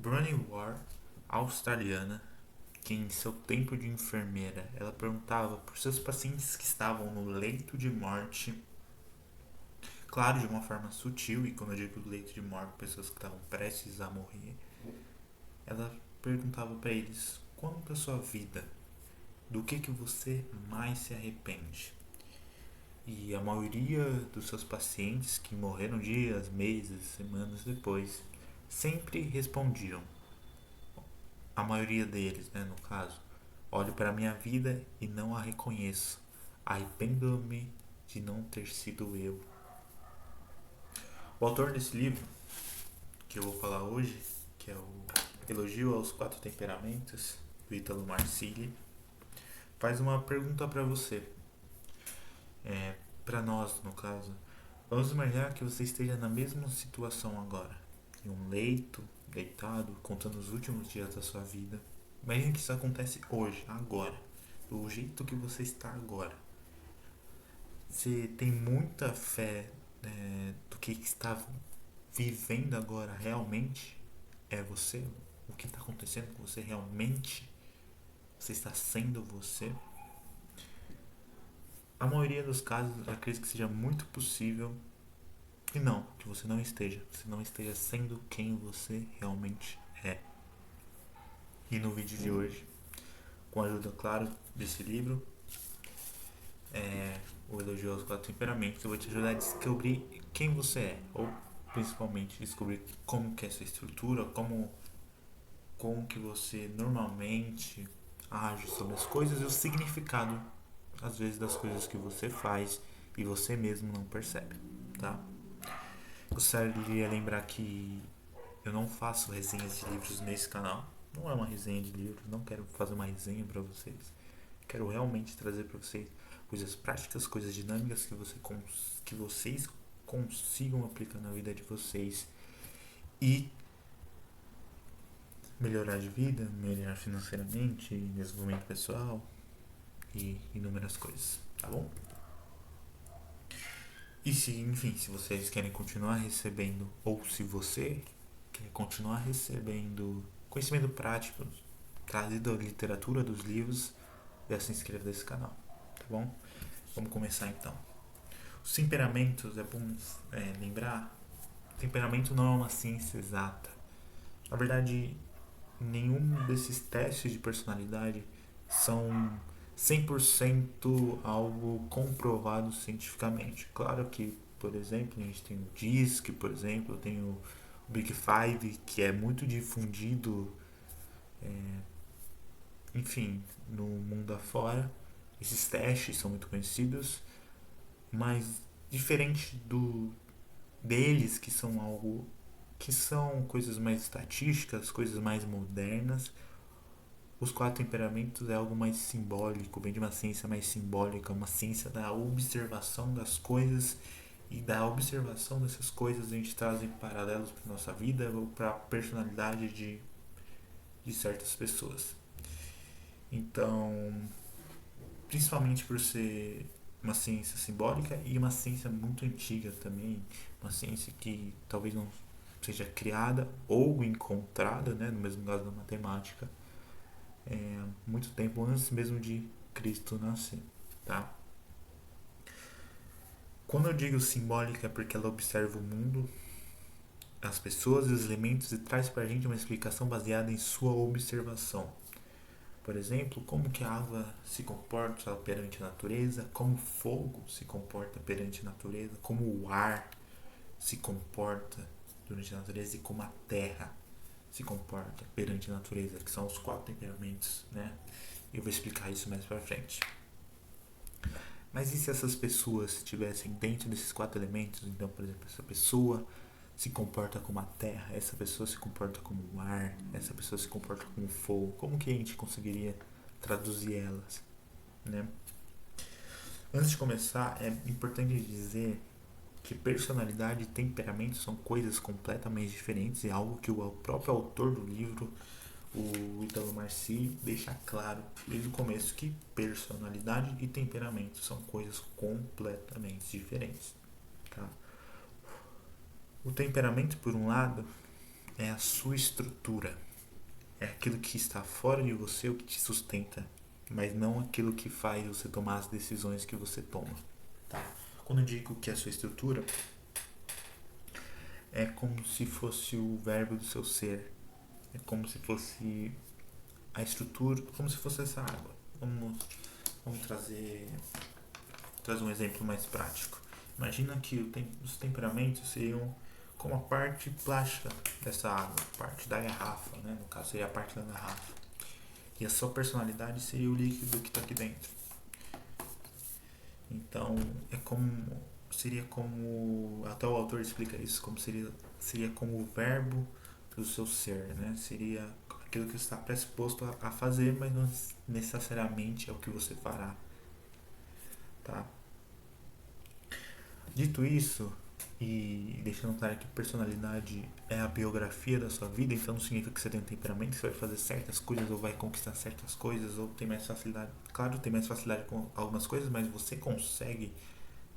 Bronnie Ware, australiana, que em seu tempo de enfermeira, ela perguntava por seus pacientes que estavam no leito de morte, claro, de uma forma sutil, e quando eu digo leito de morte, pessoas que estavam prestes a morrer, ela perguntava para eles: quanto da sua vida, do que você mais se arrepende? E a maioria dos seus pacientes que morreram dias, meses, semanas depois, sempre respondiam: a maioria deles, né, no caso, olho para a minha vida e não a reconheço. Arrependo-me de não ter sido eu. O autor desse livro, que eu vou falar hoje, que é o Elogio aos Quatro Temperamentos, do Ítalo Marcilli, faz uma pergunta para você. Para nós, no caso. Vamos imaginar que você esteja na mesma situação agora, em um leito, deitado, contando os últimos dias da sua vida. Imagine que isso acontece hoje, agora, do jeito que você está agora. Você tem muita fé do que está vivendo agora realmente é você? O que está acontecendo com você realmente? Você está sendo você? A maioria dos casos, eu acredito que seja muito possível e não, que você não esteja. Você não esteja sendo quem você realmente é. E no vídeo de hoje, com a ajuda, claro, desse livro, o Elogio aos Quatro Temperamentos, eu vou te ajudar a descobrir quem você é. Ou, principalmente, descobrir como que é a sua estrutura, como que você normalmente age sobre as coisas e o significado, às vezes, das coisas que você faz e você mesmo não percebe, tá? Gostaria de lembrar que eu não faço resenhas de livros nesse canal. Não é uma resenha de livros, não quero fazer uma resenha para vocês. Quero realmente trazer para vocês coisas práticas, coisas dinâmicas que vocês consigam aplicar na vida de vocês e melhorar de vida, melhorar financeiramente, desenvolvimento pessoal e inúmeras coisas, tá bom? E se, enfim, se vocês querem continuar recebendo, ou se você quer continuar recebendo conhecimento prático trazido da literatura dos livros, já se inscreva nesse canal, tá bom? Vamos começar então. Os temperamentos, é bom lembrar, temperamento não é uma ciência exata. Na verdade, nenhum desses testes de personalidade são 100% algo comprovado cientificamente. Claro que, por exemplo, a gente tem o DISC, por exemplo, tem o Big Five, que é muito difundido, enfim, no mundo afora. Esses testes são muito conhecidos, mas diferente deles, que são coisas mais estatísticas, coisas mais modernas, os quatro temperamentos é algo mais simbólico, vem de uma ciência mais simbólica, uma ciência da observação das coisas, e da observação dessas coisas a gente traz em paralelos para nossa vida ou para a personalidade de certas pessoas. Então, principalmente por ser uma ciência simbólica e uma ciência muito antiga também, uma ciência que talvez não seja criada ou encontrada, né, no mesmo caso da matemática, muito tempo antes mesmo de Cristo nascer, tá? Quando eu digo simbólica é porque ela observa o mundo, as pessoas e os elementos e traz pra gente uma explicação baseada em sua observação. Por exemplo, como que a água se comporta perante a natureza, como o fogo se comporta perante a natureza, como o ar se comporta durante a natureza e como a terra se comporta perante a natureza, que são os quatro temperamentos, né? Eu vou explicar isso mais pra frente. Mas e se essas pessoas estivessem dentro desses quatro elementos? Então, por exemplo, essa pessoa se comporta como a terra, essa pessoa se comporta como o ar, essa pessoa se comporta como o fogo. Como que a gente conseguiria traduzir elas, né? Antes de começar, é importante dizer que personalidade e temperamento são coisas completamente diferentes, é algo que o próprio autor do livro, o Italo Marci, deixa claro desde o começo que personalidade e temperamento são coisas completamente diferentes, tá? O temperamento, por um lado, é a sua estrutura. É aquilo que está fora de você, o que te sustenta, mas não aquilo que faz você tomar as decisões que você toma. Tá? Quando eu digo que é a sua estrutura, é como se fosse o verbo do seu ser. É como se fosse a estrutura, como se fosse essa água. Vamos trazer um exemplo mais prático. Imagina que os temperamentos seriam como a parte plástica dessa água, parte da garrafa, né? No caso seria a parte da garrafa. E a sua personalidade seria o líquido que está aqui dentro. Então seria como, até o autor explica isso, como seria como o verbo do seu ser, né? Seria aquilo que você está predisposto a fazer, mas não necessariamente é o que você fará, tá? Dito isso, e deixando claro que personalidade é a biografia da sua vida, então não significa que você tem um temperamento, que você vai fazer certas coisas ou vai conquistar certas coisas ou tem mais facilidade. Claro, tem mais facilidade com algumas coisas, mas você consegue,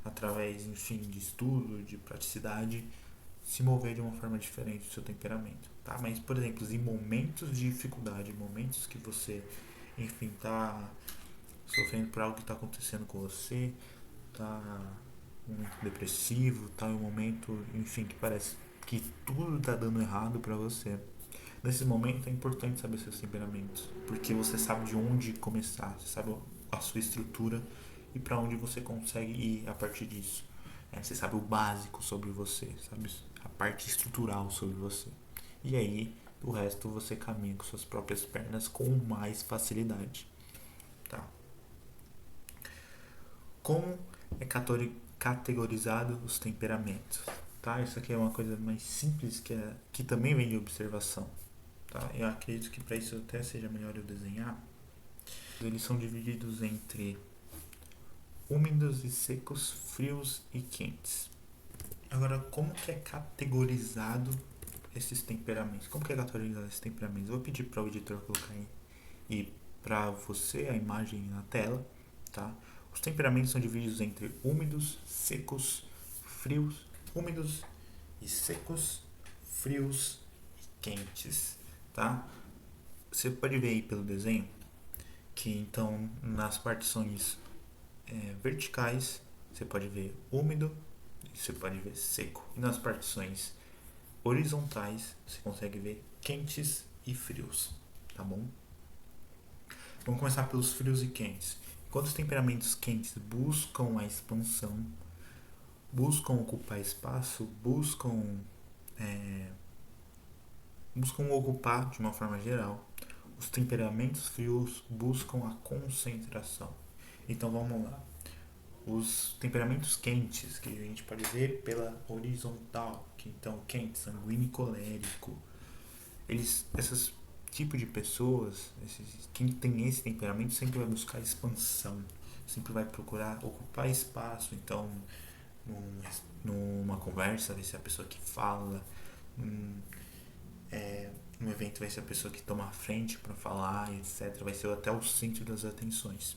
através, enfim, de estudo, de praticidade, se mover de uma forma diferente do seu temperamento, tá? Mas, por exemplo, em momentos de dificuldade, momentos que você, enfim, tá sofrendo por algo que está acontecendo com você, tá um momento depressivo, tá em um momento, enfim, que parece que tudo tá dando errado para você. Nesse momento é importante saber seus temperamentos, porque você sabe de onde começar, você sabe a sua estrutura e para onde você consegue ir a partir disso. Você sabe o básico sobre você, sabe a parte estrutural sobre você. E aí, o resto você caminha com suas próprias pernas com mais facilidade. Tá? Como é categorizado os temperamentos? Tá? Isso aqui é uma coisa mais simples que também vem de observação. Tá? Eu acredito que para isso até seja melhor eu desenhar. Eles são divididos entre úmidos e secos, frios e quentes. Agora, como que é categorizado esses temperamentos? Como que é categorizado esses temperamentos? Eu vou pedir para o editor colocar aí e para você a imagem na tela, tá? Os temperamentos são divididos entre úmidos, secos, frios, úmidos e secos, frios e quentes, tá? Você pode ver aí pelo desenho que então nas partições verticais você pode ver úmido e você pode ver seco. E nas partições horizontais você consegue ver quentes e frios, tá bom? Vamos começar pelos frios e quentes. Enquanto os temperamentos quentes buscam a expansão, buscam ocupar espaço, buscam ocupar de uma forma geral, os temperamentos frios buscam a concentração. Então vamos lá. Os temperamentos quentes, que a gente pode ver pela horizontal, que então quente, sanguíneo e colérico. Esses tipo de pessoas, quem tem esse temperamento sempre vai buscar expansão, sempre vai procurar ocupar espaço. Então, numa conversa vai ser a pessoa que fala, no evento vai ser a pessoa que toma a frente para falar, etc. Vai ser até o centro das atenções.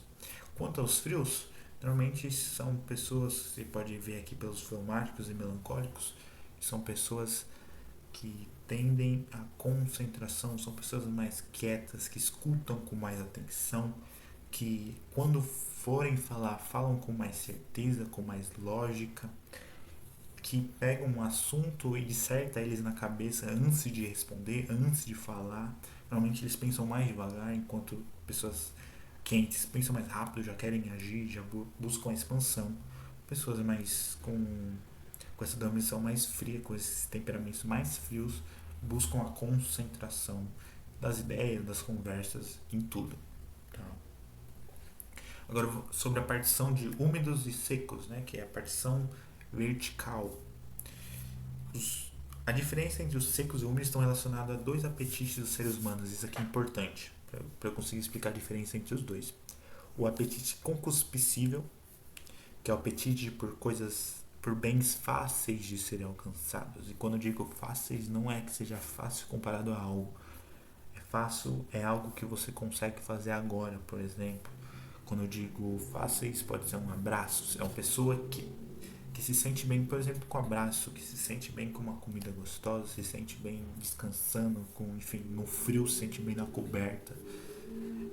Quanto aos frios, normalmente são pessoas, você pode ver aqui pelos fleumáticos e melancólicos, são pessoas que tendem à concentração, são pessoas mais quietas, que escutam com mais atenção, que quando forem falar, falam com mais certeza, com mais lógica, que pegam um assunto e disserta eles na cabeça antes de responder, antes de falar. Normalmente eles pensam mais devagar, enquanto pessoas quentes pensam mais rápido, já querem agir, já buscam a expansão. Pessoas mais com essa dominação mais fria, com esses temperamentos mais frios, buscam a concentração das ideias, das conversas, em tudo. Tá? Agora, sobre a partição de úmidos e secos, né, que é a partição vertical. A diferença entre os secos e úmidos estão relacionados a dois apetites dos seres humanos. Isso aqui é importante, para eu conseguir explicar a diferença entre os dois. O apetite concupiscível, que é o apetite por bens fáceis de serem alcançados. E quando eu digo fáceis, não é que seja fácil comparado a algo. É fácil, é algo que você consegue fazer agora, por exemplo. Quando eu digo fáceis, pode ser um abraço. É uma pessoa que que se sente bem, por exemplo, com abraço, que se sente bem com uma comida gostosa, se sente bem descansando, enfim, no frio, se sente bem na coberta.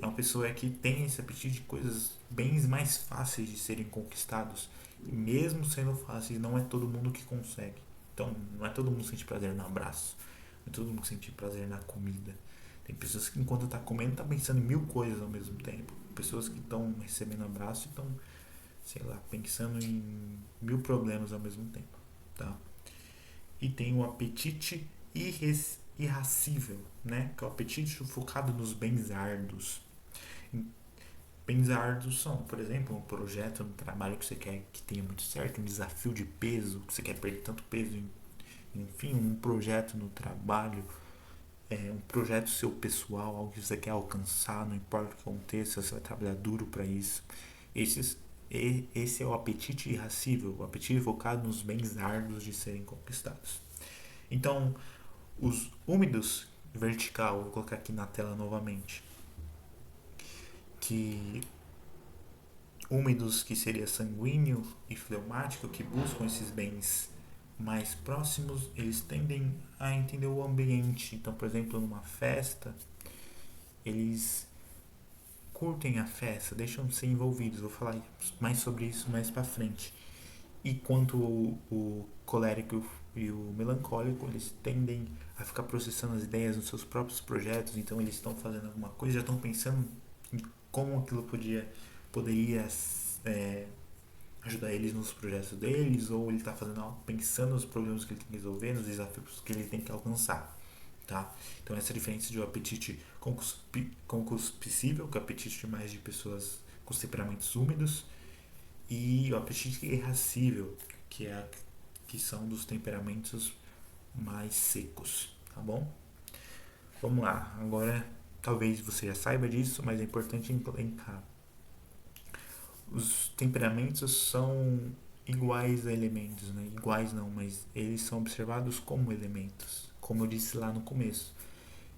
É uma pessoa que tem esse apetite de coisas, bens mais fáceis de serem conquistados. E mesmo sendo fáceis, não é todo mundo que consegue. Então, não é todo mundo que sente prazer no abraço. Não é todo mundo que sente prazer na comida. Tem pessoas que, enquanto tá comendo, tá pensando em 1000 coisas ao mesmo tempo. Pessoas que estão recebendo abraço e estão, sei lá, pensando em 1000 problemas ao mesmo tempo, tá? E tem o apetite irracível, né? Que é o apetite focado nos bens árduos. Bens árduos são, por exemplo, um projeto no trabalho que você quer que tenha muito certo, um desafio de peso, que você quer perder tanto peso, enfim, um projeto no trabalho, um projeto seu pessoal, algo que você quer alcançar, não importa o que aconteça, você vai trabalhar duro para isso. Esse é o apetite irracível, o apetite focado nos bens árduos de serem conquistados. Então, os úmidos vertical, vou colocar aqui na tela novamente, que úmidos, que seria sanguíneo e fleumático, que buscam esses bens mais próximos, eles tendem a entender o ambiente. Então, por exemplo, numa festa, eles curtem a festa, deixam de ser envolvidos. Vou falar mais sobre isso mais pra frente. E quanto o colérico e o melancólico, eles tendem a ficar processando as ideias nos seus próprios projetos. Então, eles estão fazendo alguma coisa, já estão pensando em como aquilo poderia ajudar eles nos projetos deles, ou ele está fazendo algo pensando nos problemas que ele tem que resolver, nos desafios que ele tem que alcançar, tá? Então essa é a diferença de um apetite concupiscível, que é o apetite mais de pessoas com temperamentos úmidos, e o apetite irracível, que são dos temperamentos mais secos, tá bom? Vamos lá, agora talvez você já saiba disso, mas é importante implementar. Os temperamentos são iguais a elementos, né? Iguais não, mas eles são observados como elementos, como eu disse lá no começo.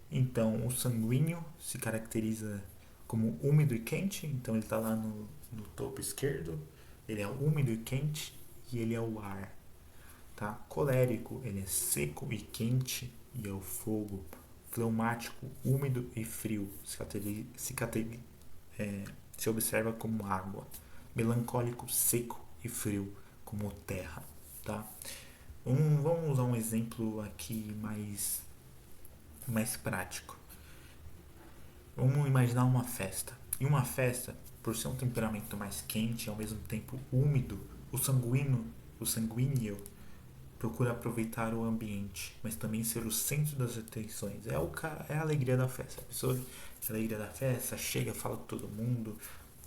Então, o sanguíneo se caracteriza como úmido e quente, então ele está lá no topo esquerdo, ele é úmido e quente e ele é o ar, tá? Colérico, ele é seco e quente e é o fogo. Fleumático, úmido e frio, se observa como água. Melancólico, seco e frio, como terra, tá? Vamos usar um exemplo aqui mais prático. Vamos imaginar uma festa. Em uma festa, por ser um temperamento mais quente e ao mesmo tempo úmido, o sanguíneo procura aproveitar o ambiente, mas também ser o centro das atenções. É a alegria da festa. A pessoa, a alegria da festa, chega, fala com todo mundo,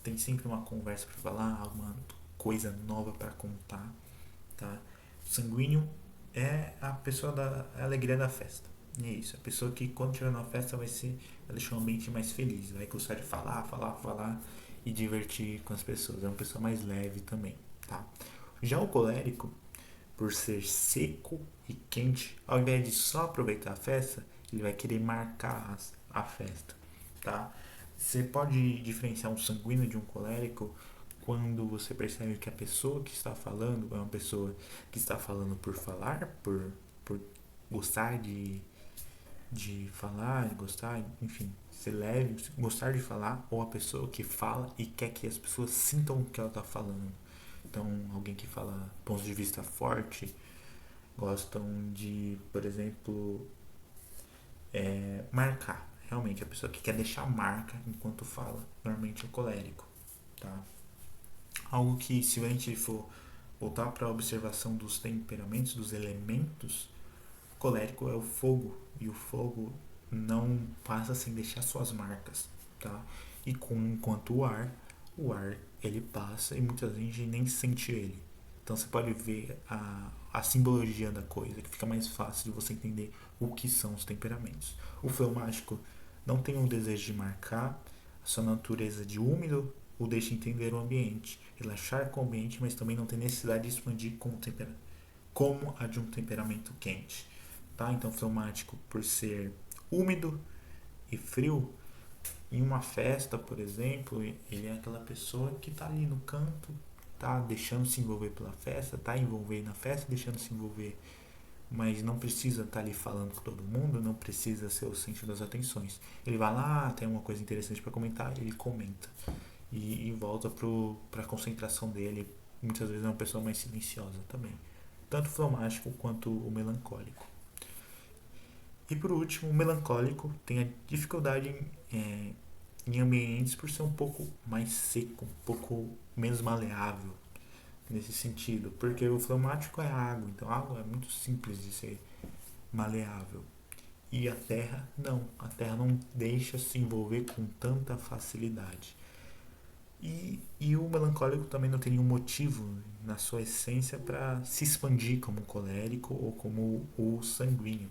tem sempre uma conversa para falar, uma coisa nova para contar, tá? O sanguíneo é a pessoa a alegria da festa. E é isso. A pessoa que quando estiver na festa vai deixar o ambiente mais feliz, vai gostar de falar e divertir com as pessoas. É uma pessoa mais leve também, tá? Já o colérico, por ser seco e quente, ao invés de só aproveitar a festa, ele vai querer marcar a festa, tá? Você pode diferenciar um sanguíneo de um colérico quando você percebe que a pessoa que está falando é uma pessoa que está falando por falar, por gostar de falar, gostar, enfim, ser leve, gostar de falar, ou a pessoa que fala e quer que as pessoas sintam o que ela está falando. Então, alguém que fala pontos de vista forte, gostam de, por exemplo, marcar. Realmente, a pessoa que quer deixar marca enquanto fala, normalmente é o colérico, tá? Algo que, se a gente for voltar para a observação dos temperamentos, dos elementos, o colérico é o fogo, e o fogo não passa sem deixar suas marcas, tá? E enquanto o ar ele passa e muita gente nem sente ele. Então você pode ver a simbologia da coisa, que fica mais fácil de você entender o que são os temperamentos. O fleumático não tem o desejo de marcar, a sua natureza de úmido o deixa entender o ambiente, relaxar com o ambiente, mas também não tem necessidade de expandir como a de um temperamento quente. Tá? Então, fleumático, por ser úmido e frio, em uma festa, por exemplo, ele é aquela pessoa que está ali no canto, tá deixando se envolver pela festa, tá envolvendo na festa, deixando se envolver, mas não precisa estar ali falando com todo mundo, não precisa ser o centro das atenções. Ele vai lá, tem uma coisa interessante para comentar, ele comenta e volta para a concentração dele. Muitas vezes é uma pessoa mais silenciosa também, tanto o fleumático quanto o melancólico. E por último, o melancólico tem a dificuldade em ambientes por ser um pouco mais seco, um pouco menos maleável nesse sentido, porque o fleumático é água, então a água é muito simples de ser maleável. E a terra não deixa se envolver com tanta facilidade. E o melancólico também não tem nenhum motivo na sua essência para se expandir como o colérico ou como o sanguíneo.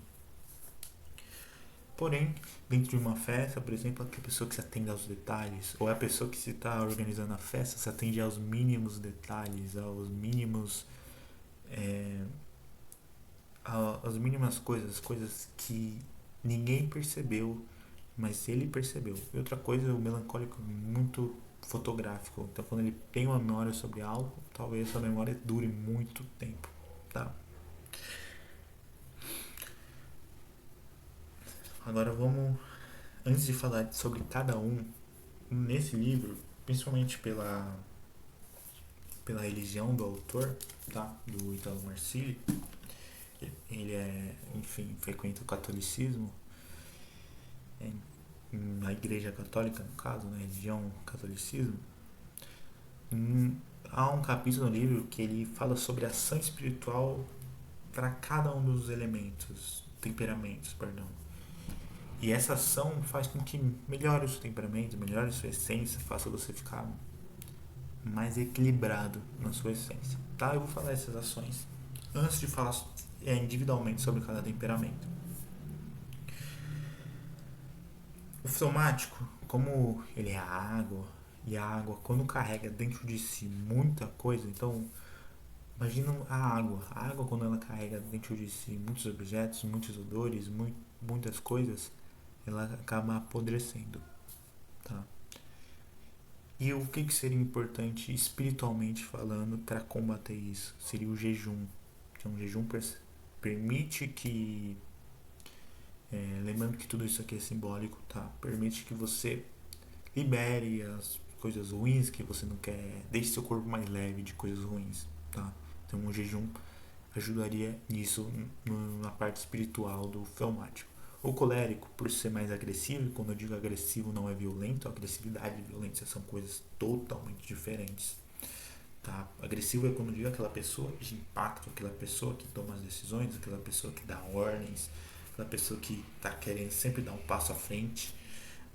Porém, dentro de uma festa, por exemplo, a pessoa que se atende aos detalhes, ou é a pessoa que se está organizando a festa se atende aos mínimos detalhes, aos mínimos, às mínimas coisas que ninguém percebeu, mas ele percebeu. E outra coisa, o melancólico é muito fotográfico. Então, quando ele tem uma memória sobre algo, talvez essa memória dure muito tempo, tá? Agora vamos, antes de falar sobre cada um, nesse livro, principalmente pela religião do autor, tá? Do Italo Marcilli, ele enfim, frequenta o catolicismo, na igreja católica, no caso, na religião catolicismo. Há um capítulo no livro que ele fala sobre a ação espiritual para cada um dos temperamentos, perdão. E essa ação faz com que melhore o seu temperamento, melhore a sua essência, faça você ficar mais equilibrado na sua essência. Tá? Eu vou falar essas ações antes de falar individualmente sobre cada temperamento. O fleumático, como ele é água, e a água, quando carrega dentro de si muita coisa, então imagina a água. A água, quando ela carrega dentro de si muitos objetos, muitos odores, muitas coisas, ela acaba apodrecendo. Tá? E o que seria importante espiritualmente falando para combater isso? Seria o jejum. Então, o jejum permite que, lembrando que tudo isso aqui é simbólico, tá? Permite que você libere as coisas ruins que você não quer, deixe seu corpo mais leve de coisas ruins, tá? Então, o jejum ajudaria nisso na parte espiritual do fleumático. O colérico, por ser mais agressivo, e quando eu digo agressivo não é violento, agressividade e violência são coisas totalmente diferentes. Tá? Agressivo é quando eu digo aquela pessoa de impacto, aquela pessoa que toma as decisões, aquela pessoa que dá ordens, aquela pessoa que está querendo sempre dar um passo à frente,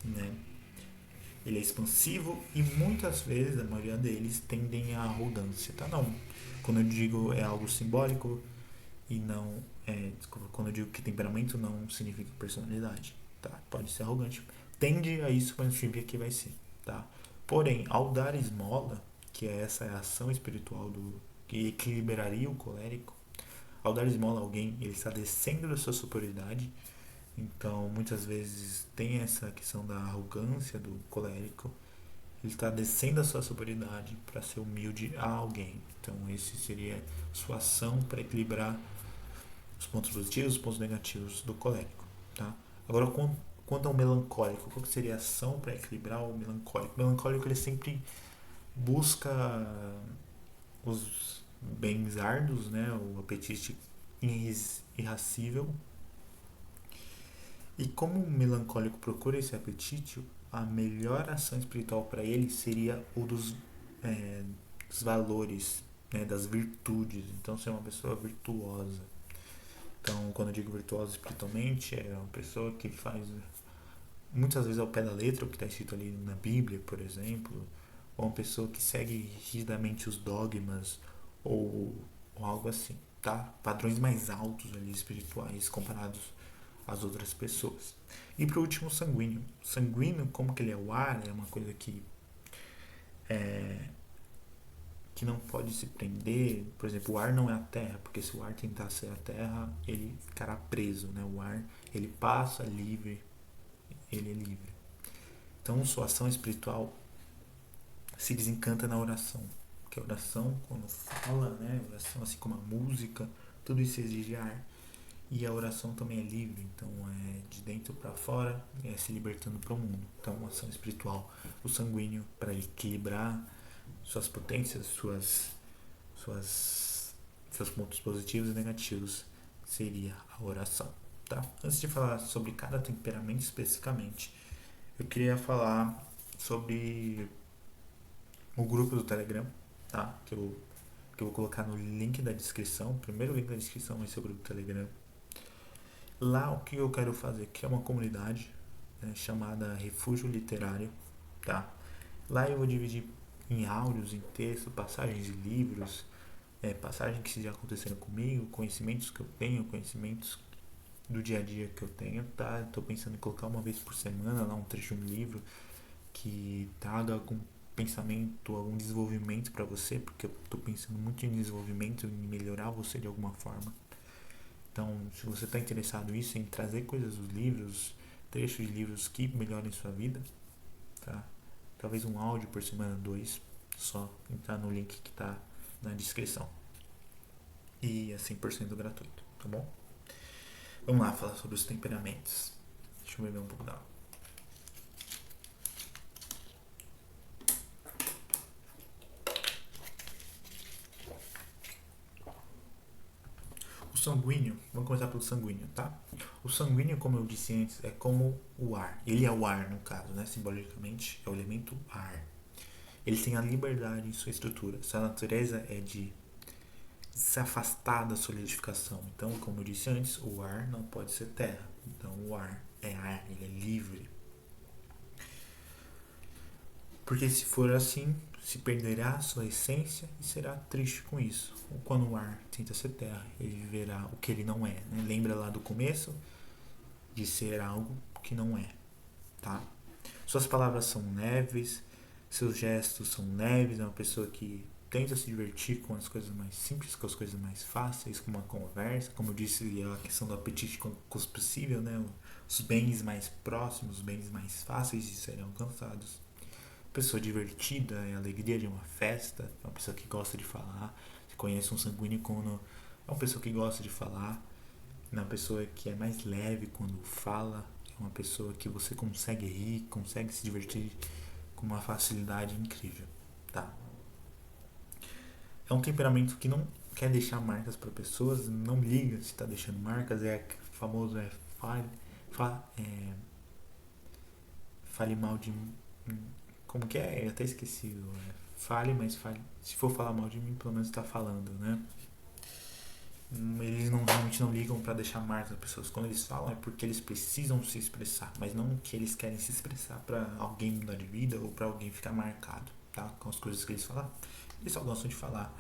né? Ele é expansivo e muitas vezes, a maioria deles, tendem à arrogância. Tá? Não, quando eu digo é algo simbólico, e não desculpa, quando eu digo que temperamento não significa personalidade, tá? Pode ser arrogante, tende a isso, mas a gente vê que vai ser, tá? Porém, ao dar esmola, que é essa ação espiritual que equilibraria o colérico, ao dar esmola a alguém, ele está descendo da sua superioridade. Então, muitas vezes tem essa questão da arrogância do colérico. Ele está descendo a sua superioridade para ser humilde a alguém. Então, esse seria sua ação para equilibrar os pontos positivos e os pontos negativos do colérico. Tá? Agora, quanto ao melancólico, qual seria a ação para equilibrar o melancólico? O melancólico ele sempre busca os bens árduos, né? O apetite irracível. E como o melancólico procura esse apetite, a melhor ação espiritual para ele seria o dos valores, né, das virtudes. Então, ser uma pessoa virtuosa. Então, quando eu digo virtuosa espiritualmente, é uma pessoa que faz muitas vezes ao pé da letra o que está escrito ali na Bíblia, por exemplo, ou uma pessoa que segue rigidamente os dogmas ou algo assim, tá? Padrões mais altos ali espirituais comparados às outras pessoas. E por último, o sanguíneo. O sanguíneo, como que ele é o ar, é uma coisa que não pode se prender. Por exemplo, o ar não é a terra, porque se o ar tentar ser a terra, ele ficará preso, né? O ar, ele passa livre, ele é livre. Então, sua ação espiritual se desencanta na oração, que a oração, quando fala, né, oração assim como a música, tudo isso exige ar. E a oração também é livre, então é de dentro para fora, é se libertando para o mundo. Então, uma ação espiritual, o sanguíneo para equilibrar suas potências, seus pontos positivos e negativos, seria a oração, tá? Antes de falar sobre cada temperamento especificamente, eu queria falar sobre o grupo do Telegram, tá? Que eu vou colocar no link da descrição. O primeiro link da descrição vai ser o grupo do Telegram. Lá o que eu quero fazer, que é uma comunidade, né, chamada Refúgio Literário, tá? Lá eu vou dividir em áudios, em texto, passagens de livros, passagens que já aconteceram comigo, conhecimentos que eu tenho, conhecimentos do dia a dia que eu tenho, tá? Estou pensando em colocar uma vez por semana lá um trecho de um livro que traga algum pensamento, algum desenvolvimento para você, porque eu estou pensando muito em desenvolvimento, em melhorar você de alguma forma. Então, se você está interessado nisso, em trazer coisas dos livros, trechos de livros que melhorem sua vida, tá? Talvez um áudio por semana, 2, só entrar no link que está na descrição. E é 100% gratuito, tá bom? Vamos lá falar sobre os temperamentos. Deixa eu beber um pouco d'água. O sanguíneo, vamos começar pelo sanguíneo, tá? O sanguíneo, como eu disse antes, é como o ar. Ele é o ar, no caso, né? Simbolicamente, é o elemento ar. Ele tem a liberdade em sua estrutura. Sua natureza é de se afastar da solidificação. Então, como eu disse antes, o ar não pode ser terra. Então, o ar, ele é livre. Porque se for assim, se perderá a sua essência e será triste com isso. Quando o ar tenta ser terra, ele viverá o que ele não é. Né? Lembra lá do começo de ser algo que não é, tá? Suas palavras são leves, seus gestos são leves, é uma pessoa que tenta se divertir com as coisas mais simples, com as coisas mais fáceis, com uma conversa, como eu disse, a questão do apetite possível, né? Os bens mais próximos, os bens mais fáceis de serem alcançados. Pessoa divertida, é a alegria de uma festa, é uma pessoa que gosta de falar. Você conhece um sanguíneo quando é uma pessoa que gosta de falar, é uma pessoa que é mais leve quando fala, é uma pessoa que você consegue rir, consegue se divertir com uma facilidade incrível, tá? É um temperamento que não quer deixar marcas para pessoas, não liga se está deixando marcas, é famoso fale mal de mim. Como que é? Eu até esqueci. Mas fale. Se for falar mal de mim, pelo menos está falando, né? Eles realmente não ligam para deixar marcas nas pessoas. Quando eles falam é porque eles precisam se expressar, mas não que eles querem se expressar para alguém mudar de vida ou para alguém ficar marcado, tá? Com as coisas que eles falam. Eles só gostam de falar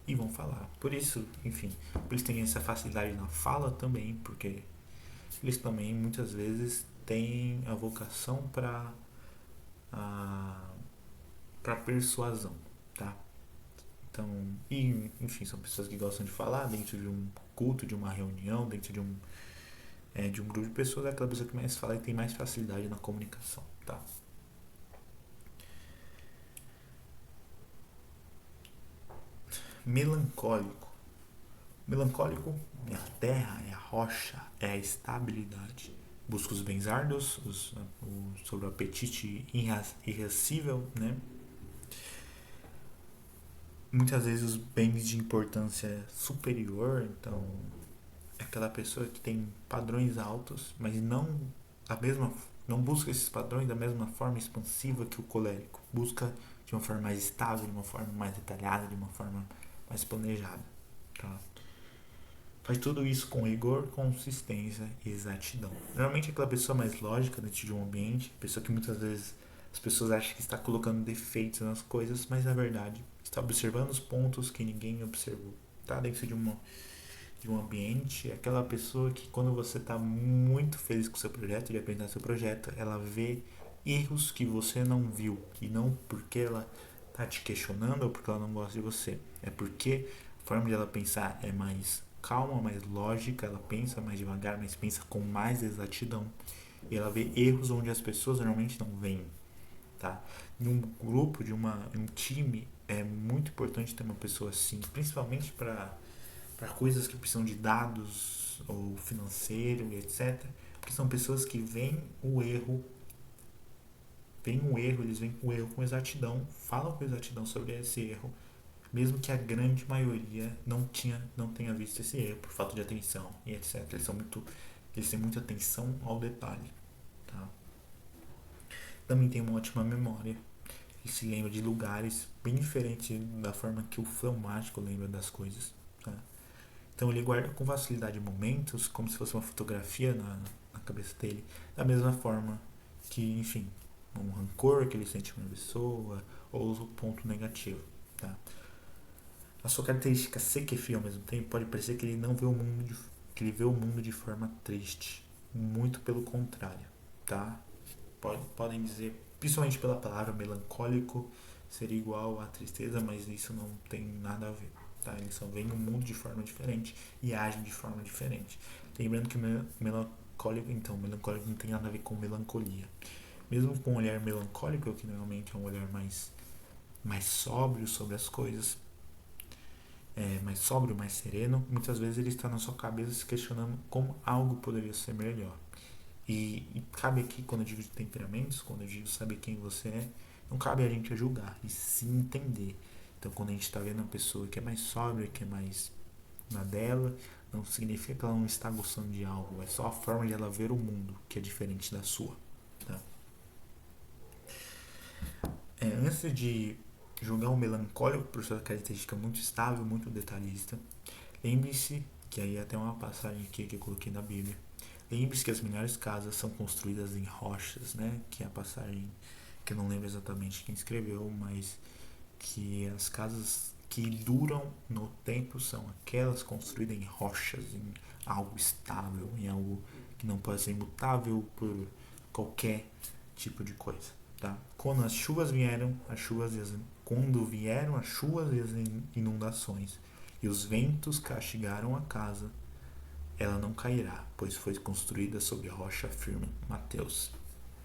e vão falar. Por isso, enfim, eles têm essa facilidade na fala também, porque eles também muitas vezes têm a vocação para persuasão, tá? Então, enfim, são pessoas que gostam de falar dentro de um culto, de uma reunião, dentro de um grupo de pessoas, é aquela pessoa que mais fala e tem mais facilidade na comunicação, tá? Melancólico. Melancólico é a terra, é a rocha, é a estabilidade. Busca os bens árduos, sobre o apetite irracível, né? Muitas vezes os bens de importância superior, então é aquela pessoa que tem padrões altos, mas não busca esses padrões da mesma forma expansiva que o colérico. Busca de uma forma mais estável, de uma forma mais detalhada, de uma forma mais planejada, tá? Faz tudo isso com rigor, consistência e exatidão. Normalmente é aquela pessoa mais lógica dentro de um ambiente, pessoa que muitas vezes as pessoas acham que está colocando defeitos nas coisas, mas na verdade está observando os pontos que ninguém observou. Tá dentro de um ambiente, é aquela pessoa que quando você está muito feliz com o seu projeto, de apresentar seu projeto, ela vê erros que você não viu, e não porque ela está te questionando ou porque ela não gosta de você, é porque a forma de ela pensar é mais calma, mais lógica, ela pensa mais devagar, mas pensa com mais exatidão, e ela vê erros onde as pessoas normalmente não veem, tá? Em um grupo, um time, é muito importante ter uma pessoa assim, principalmente para coisas que precisam de dados ou financeiro e etc. Porque são pessoas que eles veem o erro com exatidão, falam com exatidão sobre esse erro, mesmo que a grande maioria não tenha visto esse erro por falta de atenção e etc. Eles têm muita atenção ao detalhe, tá? Também tem uma ótima memória. Ele se lembra de lugares bem diferente da forma que o fleumático lembra das coisas, tá? Então ele guarda com facilidade momentos, como se fosse uma fotografia na cabeça dele, da mesma forma que, enfim, um rancor que ele sente uma pessoa ou o ponto negativo, tá? A sua característica seca e fria ao mesmo tempo pode parecer que ele não vê o mundo que ele vê o mundo de forma triste, muito pelo contrário, tá? Podem dizer, principalmente pela palavra melancólico, seria igual a tristeza, mas isso não tem nada a ver, tá? Eles só veem o mundo de forma diferente e agem de forma diferente. Lembrando que melancólico não tem nada a ver com melancolia. Mesmo com um olhar melancólico, que normalmente é um olhar mais sóbrio sobre as coisas, mais sóbrio, mais sereno, muitas vezes ele está na sua cabeça se questionando como algo poderia ser melhor. E cabe aqui, quando eu digo de temperamentos, quando eu digo saber quem você é, não cabe a gente a julgar, e sim entender. Então, quando a gente está vendo uma pessoa que é mais sóbria, que é mais na dela, não significa que ela não está gostando de algo, é só a forma de ela ver o mundo, que é diferente da sua. Tá? Antes de julgar um melancólico por sua característica muito estável, muito detalhista, lembre-se, que aí até uma passagem aqui que eu coloquei na Bíblia, lembre-se que as melhores casas são construídas em rochas, né? Que é a passagem que eu não lembro exatamente quem escreveu, mas que as casas que duram no tempo são aquelas construídas em rochas, em algo estável, em algo que não pode ser imutável por qualquer tipo de coisa, tá? Quando vieram as chuvas e as inundações e os ventos castigaram a casa, ela não cairá, pois foi construída sobre rocha firme. Mateus.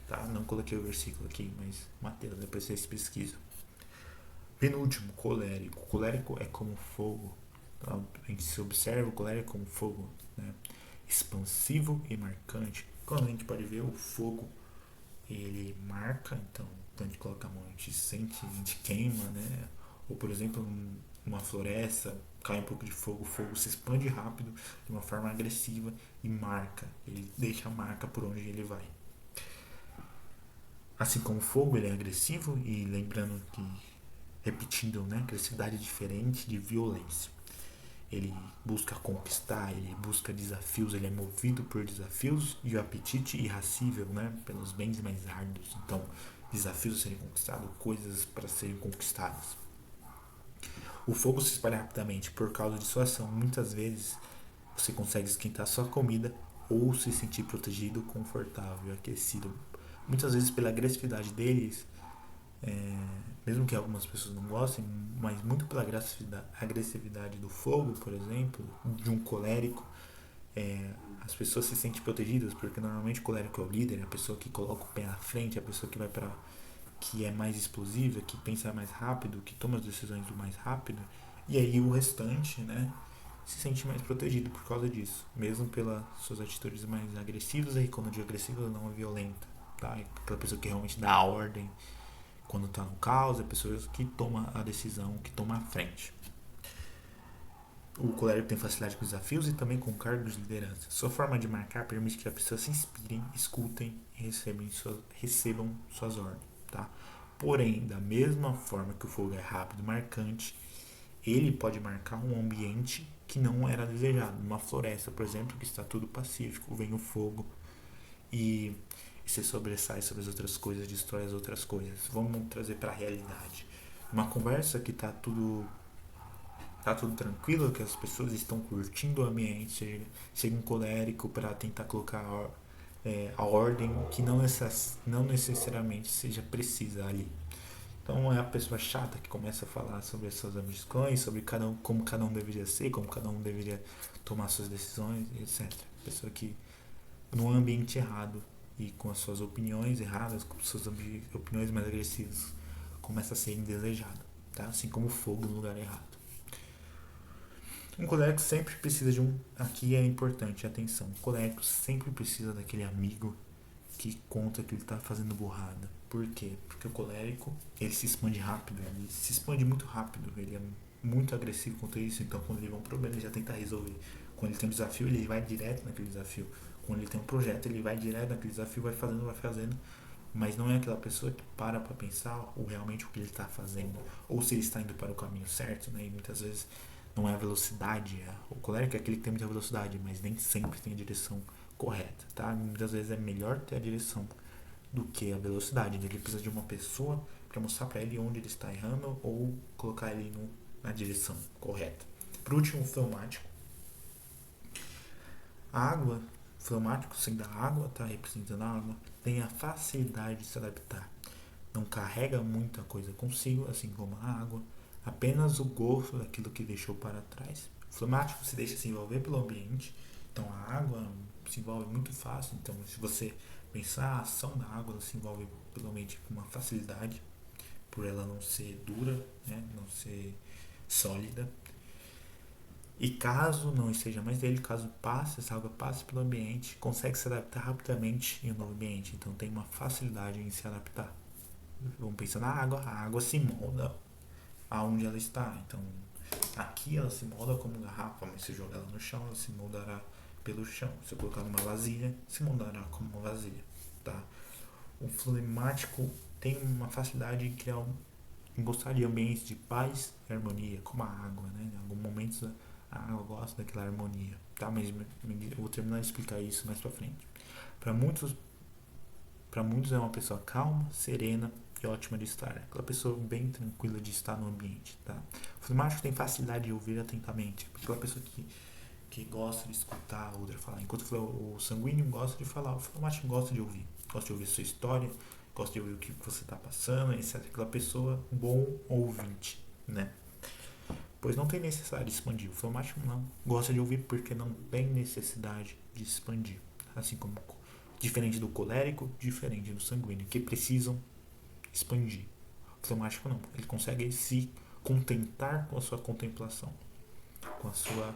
Tá? Não coloquei o versículo aqui, mas Mateus, depois vocês pesquisam. Penúltimo, colérico. Colérico é como fogo. Tá? A gente se observa o colérico como fogo, né? Expansivo e marcante. Quando a gente pode ver o fogo, ele marca, então quando a gente coloca a mão, a gente sente, a gente queima, né? Ou, por exemplo, numa floresta, cai um pouco de fogo, o fogo se expande rápido, de uma forma agressiva e marca. Ele deixa a marca por onde ele vai. Assim como o fogo, ele é agressivo e lembrando que, repetindo, né? Agressividade diferente de violência. Ele busca conquistar, ele busca desafios, ele é movido por desafios e o apetite irracível, né? Pelos bens mais árduos. Então, desafios a serem conquistados, coisas para serem conquistadas. O fogo se espalha rapidamente por causa de sua ação. Muitas vezes você consegue esquentar sua comida ou se sentir protegido, confortável, aquecido. Muitas vezes pela agressividade deles, mesmo que algumas pessoas não gostem, mas muito pela agressividade do fogo, por exemplo, de um colérico, as pessoas se sentem protegidas porque normalmente o colérico é o líder, é a pessoa que coloca o pé na frente, é a pessoa que vai para que é mais explosiva, que pensa mais rápido, que toma as decisões do mais rápido, e aí o restante, né, se sente mais protegido por causa disso, mesmo pelas suas atitudes mais agressivas. Aí quando eu digo agressiva, não é violenta, tá? É aquela pessoa que realmente dá a ordem quando está no caos, é a pessoa que toma a decisão, que toma a frente. O colérico tem facilidade com desafios e também com cargos de liderança. Sua forma de marcar permite que as pessoas se inspirem, escutem e recebam suas ordens, tá? Porém, da mesma forma que o fogo é rápido e marcante, ele pode marcar um ambiente que não era desejado. Numa floresta, por exemplo, que está tudo pacífico, vem o fogo e se sobressai sobre as outras coisas, destrói as outras coisas. Vamos trazer para a realidade. Uma conversa que tá tudo tranquilo, que as pessoas estão curtindo o ambiente, chega um colérico para tentar colocar a ordem que não necessariamente seja precisa ali. Então é a pessoa chata que começa a falar sobre as suas ambições, sobre como cada um deveria ser, como cada um deveria tomar suas decisões, etc. Pessoa que no ambiente errado e com as suas opiniões erradas, com suas opiniões mais agressivas, começa a ser indesejado. tá? Assim como o fogo no lugar errado. Um colérico sempre precisa de um... Aqui é importante, atenção. Um colérico sempre precisa daquele amigo que conta que ele tá fazendo burrada. Por quê? Porque o colérico, ele se expande rápido, ele se expande muito rápido, ele é muito agressivo contra isso, então quando ele vê um problema, ele já tenta resolver. Quando ele tem um desafio, ele vai direto naquele desafio. Quando ele tem um projeto, ele vai direto naquele desafio, vai fazendo, mas não é aquela pessoa que para pra pensar ou realmente o que ele está fazendo, ou se ele está indo para o caminho certo, né? E muitas vezes não é a velocidade, o colérico é aquele que tem muita velocidade, mas nem sempre tem a direção correta, tá? Muitas vezes é melhor ter a direção do que a velocidade, né? Ele precisa de uma pessoa para mostrar para ele onde ele está errando ou colocar ele na direção correta. Por último, o fleumático. A água, fleumático sendo a água, tá representando a água, tem a facilidade de se adaptar. Não carrega muita coisa consigo, assim como a água, apenas o gosto daquilo que deixou para trás. O fleumático se deixa se envolver pelo ambiente, então a água se envolve muito fácil, então se você pensar a ação da água, ela se envolve pelo ambiente com uma facilidade, por ela não ser dura, né, não ser sólida. E caso não esteja mais dele, caso passe, essa água passe pelo ambiente, consegue se adaptar rapidamente em um novo ambiente, então tem uma facilidade em se adaptar. Vamos pensar na água, a água se molda aonde ela está. Então, aqui ela se molda como garrafa, mas se jogar ela no chão, ela se moldará pelo chão. Se eu colocar numa vasilha, se moldará como uma vasilha, tá? O fleumático tem uma facilidade em criar em gostar de ambientes de paz e harmonia, como a água, né? Em alguns momentos a água gosta daquela harmonia, tá? Mas eu vou terminar de explicar isso mais pra frente. Para muitos, para muitos é uma pessoa calma, serena e ótima de estar. Aquela pessoa bem tranquila de estar no ambiente, tá? O fleumático tem facilidade de ouvir atentamente. Aquela pessoa que gosta de escutar a outra falar. Enquanto o sanguíneo gosta de falar, o fleumático gosta de ouvir. Gosta de ouvir a sua história, gosta de ouvir o que você está passando, etc. Aquela pessoa, um bom ouvinte, né? Pois não tem necessidade de expandir. O fleumático não gosta de ouvir porque não tem necessidade de expandir. Assim como diferente do colérico, diferente do sanguíneo, que precisam expandir. O fleumático não. Ele consegue se contentar com a sua contemplação, com a sua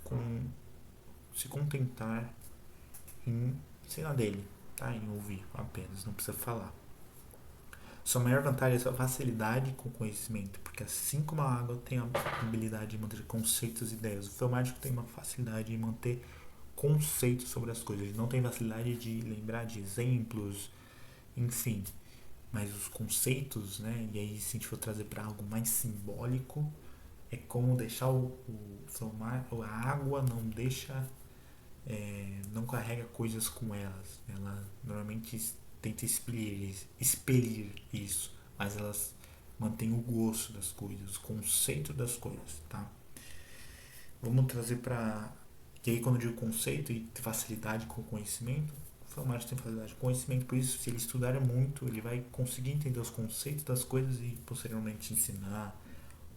com se contentar em ser na dele, tá? Em ouvir apenas, não precisa falar. Sua maior vantagem é sua facilidade com o conhecimento, porque assim como a água tem a habilidade de manter conceitos e ideias, o fleumático tem uma facilidade de manter conceitos sobre as coisas. Ele não tem facilidade de lembrar de exemplos, enfim. Mas os conceitos, né? E aí se a gente for trazer para algo mais simbólico, é como deixar o fleumático, a água não deixa, não carrega coisas com elas. Ela normalmente tenta expelir isso, mas elas mantêm o gosto das coisas, o conceito das coisas, tá? Vamos trazer para... E aí quando eu digo conceito e facilidade com o conhecimento, o fleumático tem facilidade com o conhecimento, por isso se ele estudar muito, ele vai conseguir entender os conceitos das coisas e posteriormente ensinar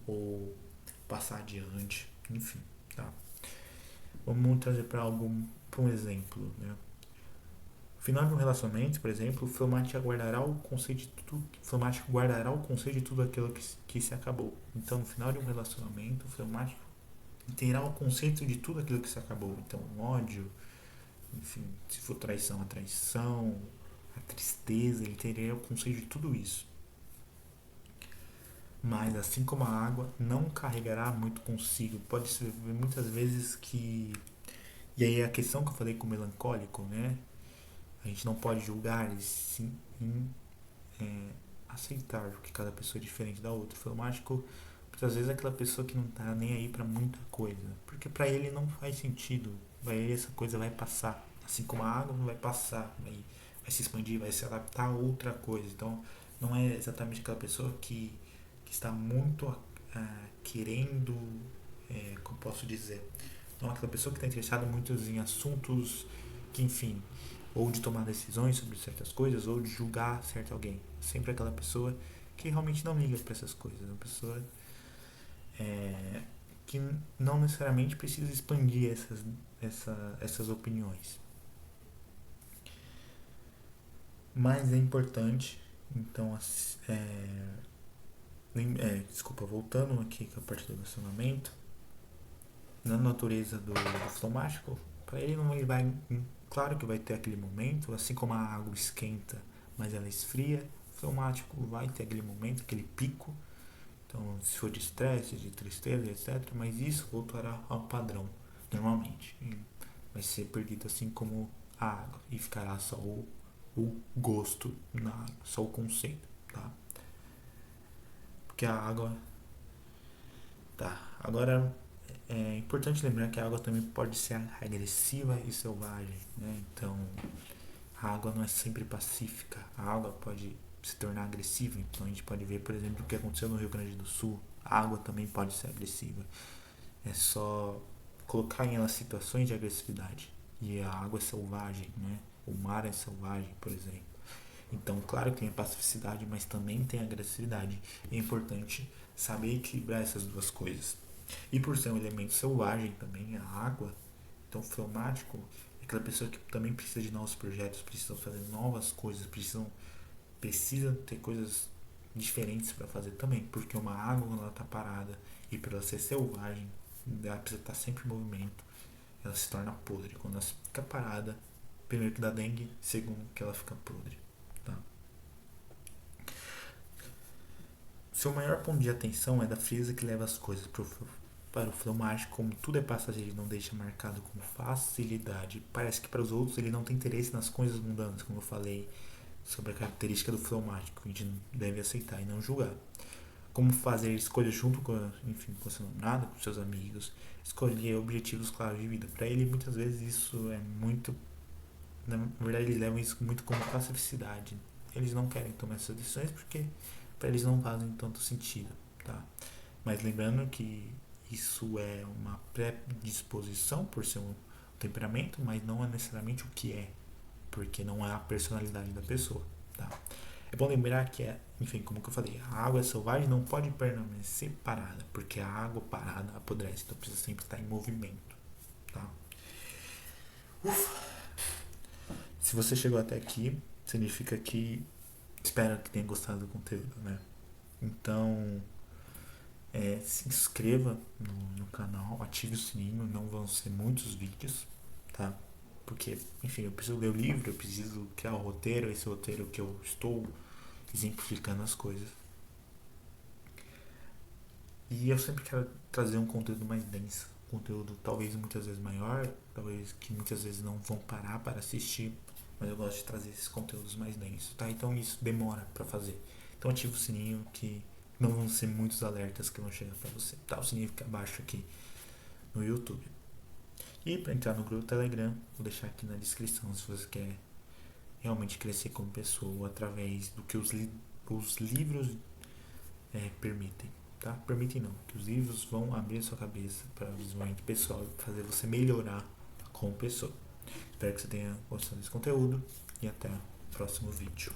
ou passar adiante, enfim, tá? Vamos trazer para um exemplo, né? No final de um relacionamento, por exemplo, o fleumático guardará o conceito de tudo aquilo que se acabou. Então, no final de um relacionamento, o fleumático terá o conceito de tudo aquilo que se acabou. Então, o ódio, enfim, se for traição, a traição, a tristeza, ele teria o conceito de tudo isso. Mas, assim como a água, não carregará muito consigo. Pode ser muitas vezes que... E aí a questão que eu falei com o melancólico, né? A gente não pode julgar e sim aceitar que cada pessoa é diferente da outra. O fleumático, muitas vezes, é aquela pessoa que não tá nem aí pra muita coisa. Porque pra ele não faz sentido. Pra ele essa coisa vai passar. Assim como a água não vai passar. Vai se expandir, vai se adaptar a outra coisa. Então, não é exatamente aquela pessoa que está muito querendo, como posso dizer, não é aquela pessoa que está interessada muito em assuntos que, enfim, ou de tomar decisões sobre certas coisas, ou de julgar certo alguém. Sempre aquela pessoa que realmente não liga para essas coisas. Uma pessoa que não necessariamente precisa expandir essas opiniões. Mas é importante Então, desculpa, voltando aqui com a parte do relacionamento, na natureza do fleumático, para ele não ele vai, claro que vai ter aquele momento, assim como a água esquenta, mas ela esfria, o fleumático vai ter aquele momento, aquele pico, então se for de estresse, de tristeza, etc, mas isso voltará ao padrão, normalmente, e vai ser perdido assim como a água, e ficará só o gosto na água, só o conceito, tá? Porque a água, tá, agora é importante lembrar que a água também pode ser agressiva e selvagem, né? Então, a água não é sempre pacífica. A água pode se tornar agressiva. Então, a gente pode ver, por exemplo, o que aconteceu no Rio Grande do Sul. A água também pode ser agressiva. É só colocar em ela situações de agressividade. E a água é selvagem, né? O mar é selvagem, por exemplo. Então, claro que tem a pacificidade, mas também tem a agressividade. É importante saber equilibrar essas duas coisas. E por ser um elemento selvagem também, a água, então fleumático é aquela pessoa que também precisa de novos projetos, precisa fazer novas coisas, precisa ter coisas diferentes para fazer também, porque uma água quando ela está parada e para ela ser selvagem, ela precisa estar sempre em movimento, ela se torna podre. Quando ela fica parada, primeiro que dá dengue, segundo que ela fica podre. Tá? Seu maior ponto de atenção é da frieza que leva as coisas para o fleumático, como tudo é passageiro e não deixa marcado com facilidade. Parece que para os outros ele não tem interesse nas coisas mundanas, como eu falei sobre a característica do fleumático, que a gente deve aceitar e não julgar. Como fazer escolhas junto com seu namorado, com seus amigos, escolher objetivos claros de vida. Para ele, muitas vezes, isso é muito. Na verdade, eles levam isso muito como pacificidade. Eles não querem tomar essas decisões porque para eles não fazem tanto sentido, tá? Mas lembrando que isso é uma predisposição por ser um temperamento, mas não é necessariamente o que é, porque não é a personalidade da pessoa, tá? É bom lembrar que, enfim, como que eu falei, a água selvagem não pode permanecer parada, porque a água parada apodrece, então precisa sempre estar em movimento, tá? Se você chegou até aqui, significa que espero que tenha gostado do conteúdo, né? Então, se inscreva no canal, ative o sininho, não vão ser muitos vídeos, tá? Porque, enfim, eu preciso ler o livro, eu preciso criar o roteiro, esse roteiro que eu estou exemplificando as coisas. E eu sempre quero trazer um conteúdo mais denso, conteúdo talvez muitas vezes maior, talvez que muitas vezes não vão parar para assistir, mas eu gosto de trazer esses conteúdos mais densos, tá? Então isso demora para fazer. Então ativa o sininho que não vão ser muitos alertas que vão chegar para você, tá? O sininho fica abaixo aqui no YouTube. E para entrar no grupo Telegram, vou deixar aqui na descrição se você quer realmente crescer como pessoa através do que os livros permitem, tá? Permitem não, que os livros vão abrir a sua cabeça para visualmente pessoal, fazer você melhorar como pessoa. Espero que você tenha gostado desse conteúdo e até o próximo vídeo.